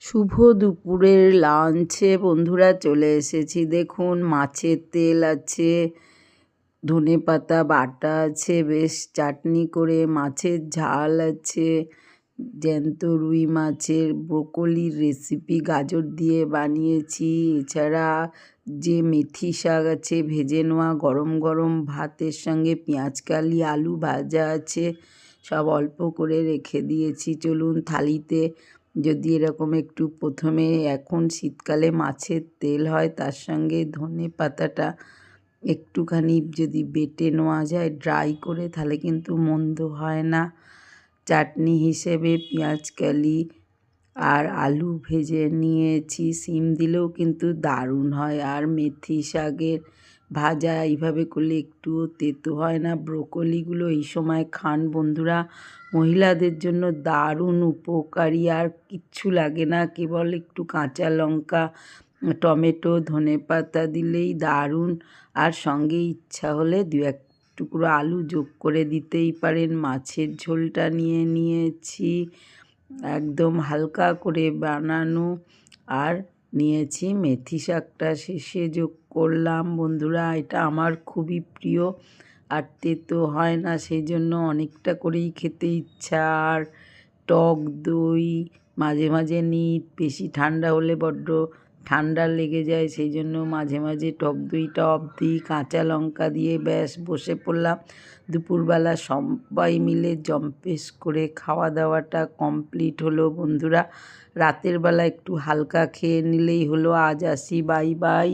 শুভ দুপুরের লাঞ্চে বন্ধুরা চলে এসেছি। দেখুন মাছের তেল আছে, ধনেপাতা বাটা আছে, বেশ চাটনি করে মাছের ঝাল আছে, জ্যান্ত রুই মাছের ব্রোকলির রেসিপি গাজর দিয়ে বানিয়েছি। এছাড়া যে মেথি শাক আছে ভেজে নেওয়া, গরম গরম ভাতের সঙ্গে পেঁয়াজকালি আলু ভাজা আছে, সব অল্প করে রেখে দিয়েছি। চলুন থালিতে যদি এরকম একটু প্রথমে এখন শীতকালে মাছের তেল হয়, তার সঙ্গে ধনে পাতাটা একটুখানি যদি বেটে নেওয়া যায় ড্রাই করে, তাহলে কিন্তু মন্দ হয় না। চাটনি হিসেবে পেঁয়াজকালি আর আলু ভেজে নিয়েছি, শিম দিলেও কিন্তু দারুণ হয়। আর মেথি শাকের ভাজা এইভাবে করলে একটুও তেতো হয় না। ব্রোকলিগুলো এই সময় খান বন্ধুরা, মহিলাদের জন্য দারুণ উপকারী। আর কিচ্ছু লাগে না, কেবল একটু কাঁচা লঙ্কা, টমেটো, ধনেপাতা দিলেই দারুণ। আর সঙ্গে ইচ্ছা হলে দু এক টুকরো আলু যোগ করে দিতেই পারেন। মাছের ঝোলটা নিয়ে নিয়েছি একদম হালকা করে বানানো, আর নিয়েছি মেথি শাকটা শেষে যোগ করলাম। বন্ধুরা এটা আমার খুবই প্রিয়, আর তেতো হয় না, সেই জন্য অনেকটা করেই খেতে ইচ্ছা। আর টক দই মাঝে মাঝে নিই, বেশি ঠান্ডা হলে বড্ড ঠান্ডা লেগে যায়, সেই জন্য মাঝে মাঝে টক দইটা অবধি কাঁচা লঙ্কা দিয়ে ব্যাস বসে পড়লাম। দুপুরবেলা সবাই মিলে জম্পেশ করে খাওয়া দাওয়াটা কমপ্লিট হলো বন্ধুরা। রাতের বেলা একটু হালকা খেয়ে নিলেই হলো। আজ আসি, বাই বাই।